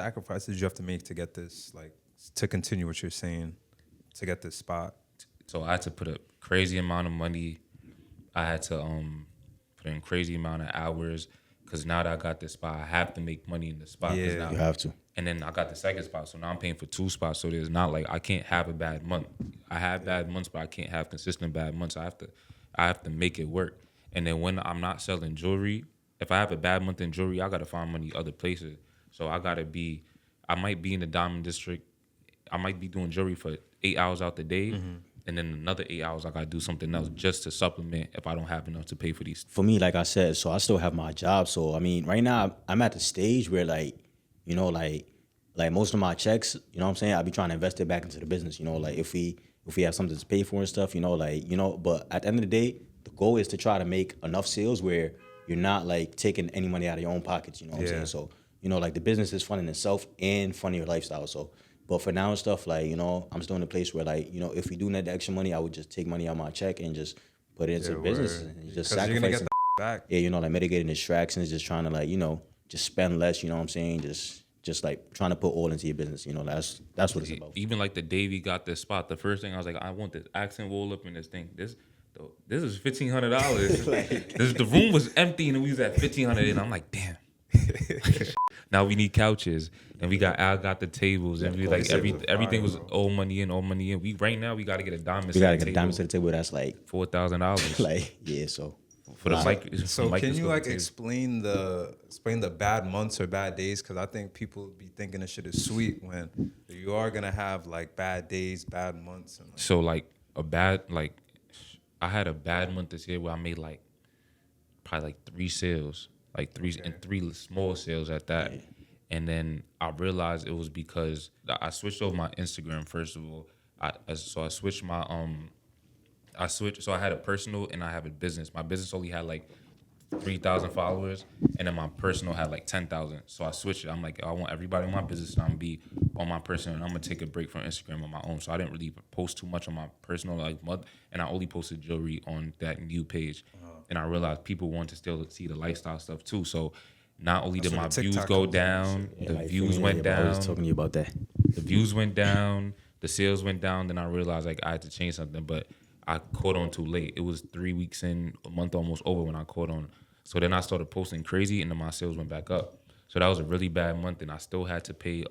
sacrifices did you have to make to get this, like, to continue what you're saying, to get this spot? So I had to put a crazy amount of money. I had to put in crazy amount of hours because now that I got this spot, I have to make money in the spot. Yeah, now, You have to. And then I got the second spot, so now I'm paying for 2 spots. So there's not like I can't have a bad month. I have bad months, but I can't have consistent bad months. I have to make it work. And then when I'm not selling jewelry, if I have a bad month in jewelry, I gotta find money other places. So I might be in the Diamond District. I might be doing jewelry for 8 hours out the day. And then another 8 hours, I gotta do something else just to supplement if I don't have enough to pay for these. For me, like I said, so I still have my job. So I mean, right now I'm at the stage where like most of my checks, you know what I'm saying, I be trying to invest it back into the business. You know, like if we have something to pay for and stuff, But at the end of the day, the goal is to try to make enough sales where you're not like taking any money out of your own pockets. You know what I'm saying? So like the business is fun in itself and fun in your lifestyle. So. But for now and stuff, like, I'm still in a place where, like, if we do need the extra money, I would just take money out of my check and just put it into the business and just sacrifice you're gonna get that back. Yeah, like mitigating distractions, just trying to, like, just spend less, you know what I'm saying? Just like trying to put all into your business, that's what it's about. Even like the day we got this spot, the first thing I was like, I want this accent wall up in this thing. This is $1,500. The room was empty and we was at $1,500 and I'm like, damn. Now we need couches and I got the tables and we like everything was all money in. We right now we got to get a diamond. We got to get a diamond to the table. That's like $4,000. Like so for the mic. So can you like explain the bad months or bad days? Because I think people be thinking this shit is sweet when you are gonna have like bad days, bad months. And, like, so like I had a bad month this year where I made like probably like 3 sales. Like 3 small sales at that. Yeah. And then I realized it was because I switched over my Instagram, first of all. So I switched my, so I had a personal and I have a business. My business only had like 3,000 followers and then my personal had like 10,000. So I switched it. I'm like, I want everybody on my business to be on my personal and I'm going to take a break from Instagram on my own. So I didn't really post too much on my personal like month and I only posted jewelry on that new page. And I realized people want to still see the lifestyle stuff too. So not only did my views go down, the views went down. I was talking to you about that. The views went down, the sales went down. Then I realized like I had to change something, but I caught on too late. It was 3 weeks in, a month almost over when I caught on. So then I started posting crazy, and then my sales went back up. So that was a really bad month, and I still had to pay.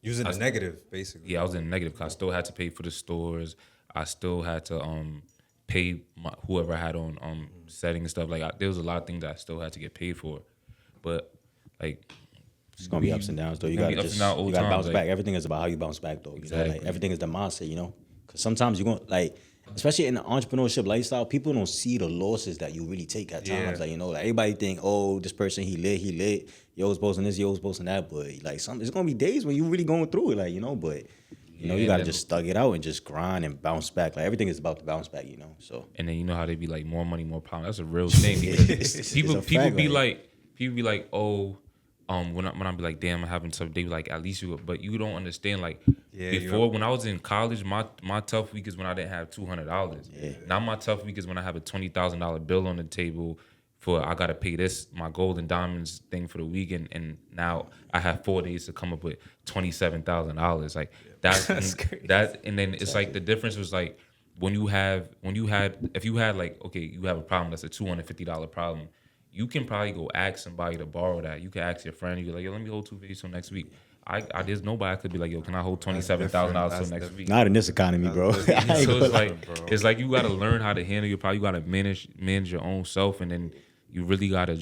Using the negative, basically. Yeah, I was in the negative because I still had to pay for the stores. I still had to pay whoever I had on setting and stuff. Like there was a lot of things that I still had to get paid for, but like it's gonna be ups and downs though. You gotta bounce back. Everything is about how you bounce back though. Exactly. Like everything is the mindset, because sometimes you're gonna like, especially in the entrepreneurship lifestyle, people don't see the losses that you really take at times. Like like everybody think, oh, this person he lit, yo was posting this, yo was posting that, but like it's gonna be days when you really going through it, like but. You gotta just thug it out and just grind and bounce back. Like everything is about to bounce back, So and then you know how they be like more money, more power. That's a real thing. People be like, oh, when I be like, damn, I'm having tough day. Like at least but you don't understand. Like before when I was in college, my tough week is when I didn't have $200. Yeah. Now my tough week is when I have a $20,000 bill on the table. I gotta pay my gold and diamonds thing for the weekend, and now I have 4 days to come up with $27,000. Like that's crazy. And then it's like the difference was like if you had like, okay, you have a problem that's a $250 problem, you can probably go ask somebody to borrow that. You can ask your friend, you're like, yo, let me hold 2 videos till next week. There's nobody I could be like, yo, can I hold $27,000 till next week? Not in this economy, bro. So it's like you gotta learn how to handle your problem. You gotta manage your own self, and then you really gotta you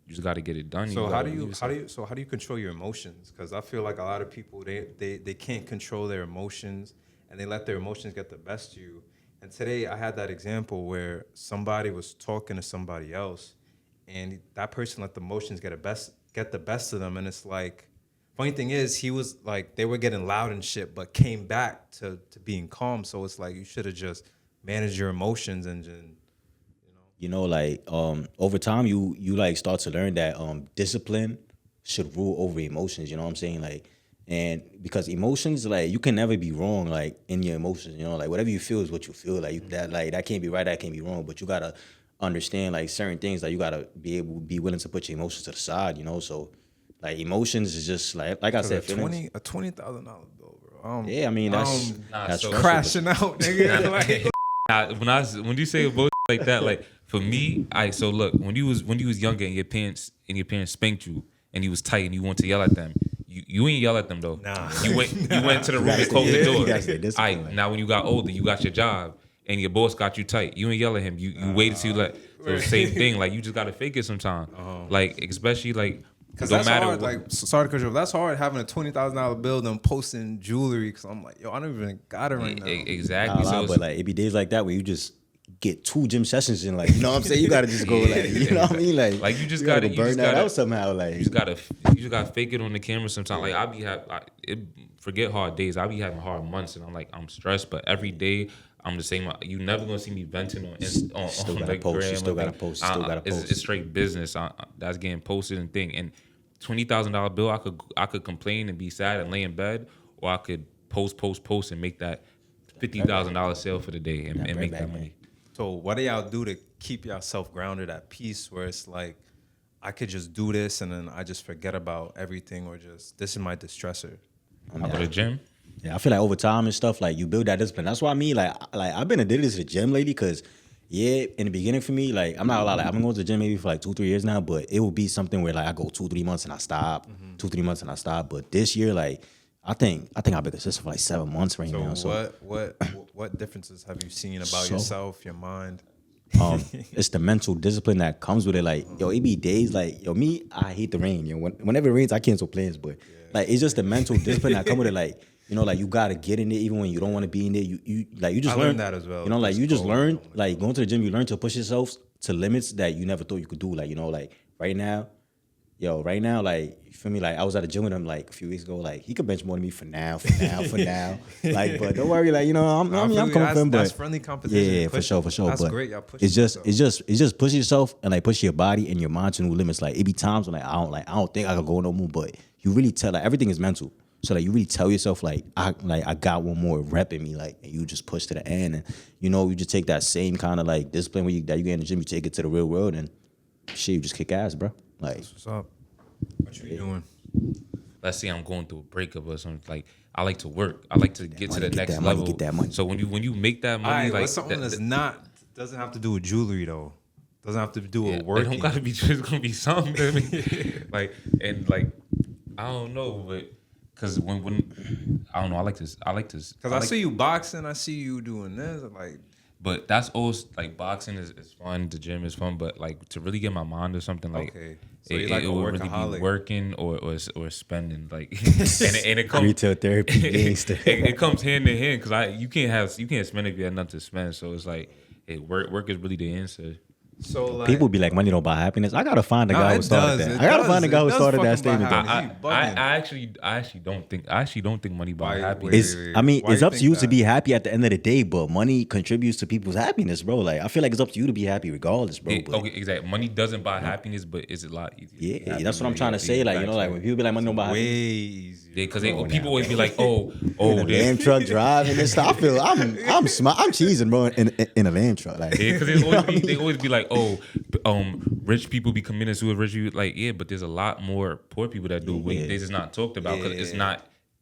just gotta get it done. So how do you control your emotions? Because I feel like a lot of people they can't control their emotions and they let their emotions get the best of you. And today I had that example where somebody was talking to somebody else, and that person let the emotions get the best of them. And it's like, funny thing is, he was like, they were getting loud and shit, but came back to being calm. So it's like you should have just managed your emotions and just. Over time, you like start to learn that discipline should rule over emotions. You know what I'm saying? Like, and because emotions, like, you can never be wrong, like, in your emotions. Like whatever you feel is what you feel. Like that can't be right, that can't be wrong. But you gotta understand like certain things. Like you gotta be willing to put your emotions to the side. So, Like emotions is just like I said, feelings. a $20,000 bill, bro. Yeah, I mean that's Nah, that's so- stressful, crashing out, nigga. Like, When you say bullshit like that, like for me, so look, when you was younger and your parents spanked you and you was tight and you want to yell at them, you ain't yell at them though. Nah. You went to the room gotta and closed stay- the you door. gotta stay disciplined, Aight, like. now when you got older, you got your job and your boss got you tight. You ain't yell at him. You waited till you let. So same thing. Like you just gotta fake it sometime. Like especially like. Cause Don't that's matter hard. what- Like, sorry to cut you off. That's hard having a $20,000 bill and posting jewelry. Cause I'm like, yo, I don't even got it right now. Exactly. Nah, So it's- but like it be days like that where you just get 2 gym sessions in, like, you know what I'm saying? You gotta just go like, you know what I mean? Like you just you gotta go burn that out somehow. Like you just gotta fake it on the camera sometimes. Like I be forget hard days. I be having hard months and I'm stressed. But every day I'm the same. You never gonna see me venting on Still gotta like post, you gram still or gotta thing. post, you still gotta post. It's straight business. That's getting posted and thing. And $20,000 bill, I could complain and be sad and lay in bed, or I could post and make that $50,000 sale for the day and bread make back, that man. money. So what do y'all do to keep yourself grounded at peace where it's like, I could just do this and then I just forget about everything, or just, this is my distressor. I go to the gym. Yeah, I feel like over time and stuff, like you build that discipline. That's why I mean, like I've been addicted to the gym lately, because yeah, in the beginning for me, like I'm not gonna lie, like I've been going to the gym maybe for like 2-3 years now, but it will be something where like I go 2-3 months and I stop, 2-3 months and I stop. But this year, like I think I've been consistent for like 7 months right now. So what differences have you seen about So- yourself, your mind? it's the mental discipline that comes with it. Like, yo, it be days like, yo, me, I hate the rain. You know, whenever it rains, I cancel plans. But like, it's just the mental discipline that come with it. Like, you know, like you gotta get in there even when you don't want to be in there. You just I learn learned that as well. You know, like It's you just cold. learn, like going to the gym, you learn to push yourself to limits that you never thought you could do. Like, you know, like right now, like you feel me? Like I was at the gym with him like a few weeks ago. Like he could bench more than me for now. Like, but don't worry, like, you know, I'm coming for him. That's But friendly competition. yeah, for Push- sure. That's But great. Y'all pushing it's just yourself. it's just pushing yourself and like pushing your body and your mind to new limits. Like it be times when I don't think I could go no more, but you really tell, like everything is mental. So like you really tell yourself like I got one more rep in me, like, and you just push to the end, and you know you just take that same kind of like discipline that you get in the gym, you take it to the real world, and shit, you just kick ass, bro. Like What's up? What you doing? Let's say I'm going through a breakup or something. Like I like to work. I like to get to money, the get next that money, level. get that money. So when you make that All money, right, like what's something that's not, doesn't have to do with jewelry though. Doesn't have to do with it work. don't gotta be just gonna be something. I mean, like and like I don't know, but because when I don't know, I like this. Because I see you boxing, I see you doing this. Like, But that's always like boxing is fun. The gym is fun, but like to really get my mind or something like okay, so you're like a would really workaholic. be working or spending like and it comes retail therapy gangster. it comes hand in hand because you can't spend if you have nothing to spend. So it's like work is really the answer. So like, People be like, money don't buy happiness. I gotta find the Nah, guy it who started does, that. it I gotta does, find the guy it who does started that fucking buy statement. though. happiness. He bugging. I actually don't think money buys Why- happiness. wait, I mean, why it's you up to think you to that? be happy at the end of the day, but money contributes to people's happiness, bro. Like, I feel like it's up to you to be happy regardless, bro. But Okay, exactly. Money doesn't buy happiness, but it's a lot easier. to be yeah, happy that's what I'm than trying to it is say. Like, you know, back like to- when people be like, money don't buy way happiness. easier. Yeah, because Oh, people nah, always be bro. like, oh, In a they, Lamb truck driving and stuff. I feel I'm cheesing, bro, in a Lamb truck. Like, yeah, because you know what I they mean? always be like, oh, rich people be committing suicide. Rich people, like, yeah, but there's a lot more poor people that do. Yeah. They just not talked about because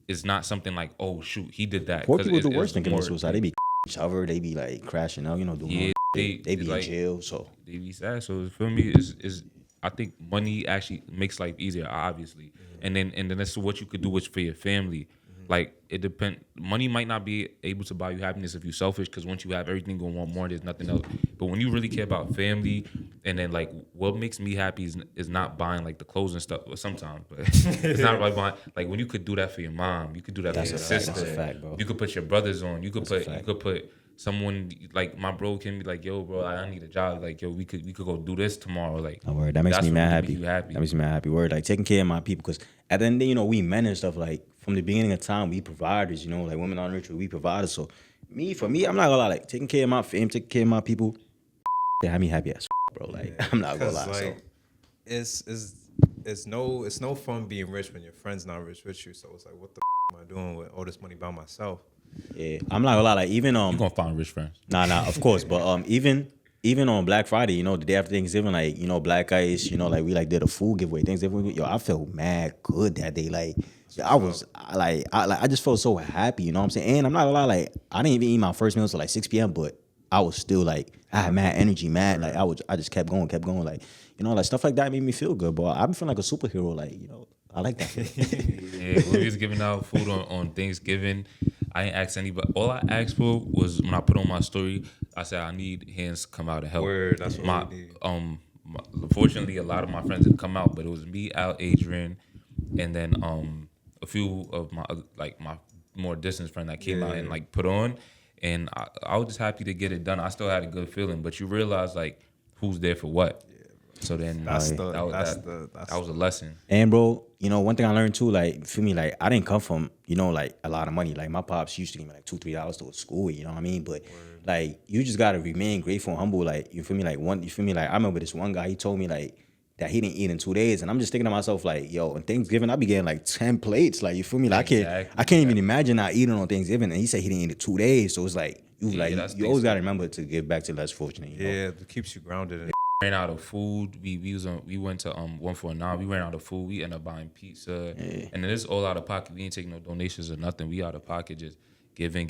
it's not something like, oh shoot, he did that. Poor 'Cause people it's- do worse it's than commit more- suicide. They be covered. They be like crashing out. You know, doing Yeah, all they they be in like- jail. So They be sad. So for me, is I think money actually makes life easier, obviously, and then that's what you could do with for your family. Like it depend. Money might not be able to buy you happiness if you're selfish, because once you have everything going on more, there's nothing else. But when you really care about family, and then like what makes me happy is not buying like the clothes and stuff. Well, sometimes, but it's not like buying. Like when you could do that for your mom, you could do that That's for a your fact, sister. that's a fact, bro. You could put your brothers on. You could That's a put fact. someone like my bro can be like, yo, bro, I need a job. Like, yo, we could go do this tomorrow. Like, oh, word. That makes that's me what mad really happy. make you happy. That makes me mad happy. Word, like taking care of my people, because at the end of the day, you know, we men and stuff, like from the beginning of time, we providers. You know, like women on ritual, we providers. So for me, I'm not gonna lie, like taking care of my fam, taking care of my people, they have me happy as bro. Like I'm not gonna lie. 'Cause, So. like, it's no fun being rich when your friend's not rich with you. So it's like, what the am I doing with all this money by myself? Yeah, I'm not gonna lie. Like even You gonna find rich friends. nah, of course, but even even on Black Friday, you know, the day after Thanksgiving, like, you know, Black Ice, you know, like we like did a food giveaway, Thanksgiving. Yo, I felt mad good that day. Like, yo, I just felt so happy, you know what I'm saying? And I'm not gonna lie, like, I didn't even eat my first meal until like 6 p.m., but I was still like, I had mad energy, mad. Like, I just kept going, like, you know, like stuff like that made me feel good, boy. I've been feeling like a superhero, like, you know, I like that. Yeah, when we was giving out food on Thanksgiving, I ain't asked anybody. All I asked for was when I put on my story, I said I need hands to come out and help. Word, that's what my we need. Fortunately, a lot of my friends didn't come out, but it was me, Al, Adrian, and then a few of my my more distant friends that came out and like put on, and I was just happy to get it done. I still had a good feeling, but you realize like who's there for what. So then that was a lesson. And bro, you know, one thing I learned too, like for me, like I didn't come from, you know, like a lot of money. Like my pops used to give me like $2-3 to a school, you know what I mean? But like you just gotta remain grateful and humble. Like you feel me? Like I remember this one guy, he told me like that he didn't eat in 2 days. And I'm just thinking to myself, like, yo, on Thanksgiving, I be getting like 10 plates. Like, you feel me? Like I can't even imagine not eating on Thanksgiving. And he said he didn't eat in 2 days. So it's like you always gotta remember to give back to less fortunate. You know? Yeah, it keeps you grounded. Ran out of food. We went to 149. We ran out of food. We ended up buying pizza, and then it's all out of pocket. We ain't taking no donations or nothing. We out of pocket, just giving,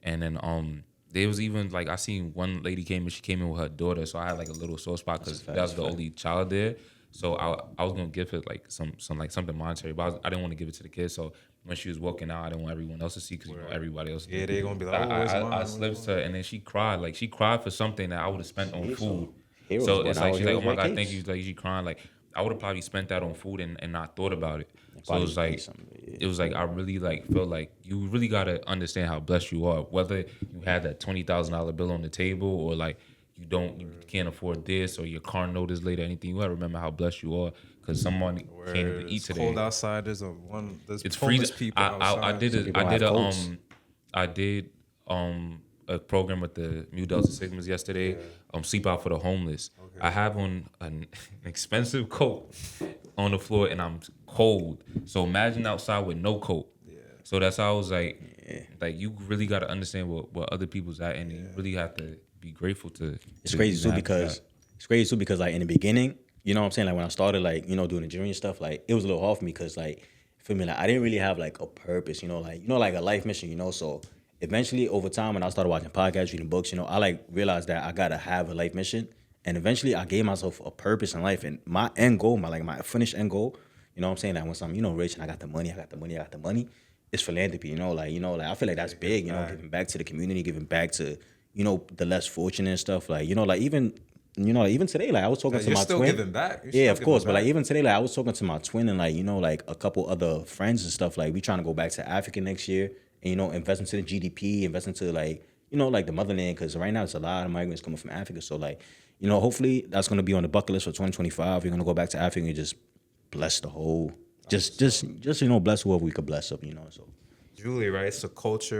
and then there was even like I seen one lady came and she came in with her daughter, so I had like a little sore spot because that was the only child there. So I was gonna give her like something monetary, but I didn't want to give it to the kids. So when she was walking out, I didn't want everyone else to see because you know everybody else. Yeah, they're gonna be like, I slipped her, and then she cried. Like she cried for something that I would have spent on food. So it's like she's like, oh my God, thank you. Like she crying. Like I would have probably spent that on food and not thought about it. So it was like I really like felt like you really gotta understand how blessed you are. Whether you had that $20,000 bill on the table or like you can't afford this or your car note is late or anything. You gotta remember how blessed you are because someone can't even eat today. Cold outside. There's It's homeless free. people outside. I did a program with the Mu Delta Sigmas yesterday. Sleep out for the homeless. Okay. I have on an expensive coat on the floor and I'm cold. So imagine outside with no coat. Yeah. So that's how I was like you really got to understand what other people's at, and you really have to be grateful to. It's crazy too because like in the beginning, you know what I'm saying, like when I started like you know doing the junior stuff, like it was a little hard for me because like feel me, like I didn't really have like a purpose, like a life mission, so. Eventually, over time, when I started watching podcasts, reading books, I like realized that I gotta have a life mission. And eventually, I gave myself a purpose in life. And my end goal, my finished end goal, you know what I'm saying? That once I'm, rich and I got the money, it's philanthropy. I feel like that's big. Giving back to the community, giving back to, the less fortunate and stuff. Even today, like I was talking to my twin. You're still giving back. Yeah, of course. But like even today, like I was talking to my twin and like a couple other friends and stuff. Like we trying to go back to Africa next year. And, invest into the GDP, invest into like the motherland, because right now there's a lot of migrants coming from Africa. So hopefully that's going to be on the bucket list for 2025. We're going to go back to Africa and just bless the whole, just bless whoever we could bless up, so. Julie, right? It's a culture.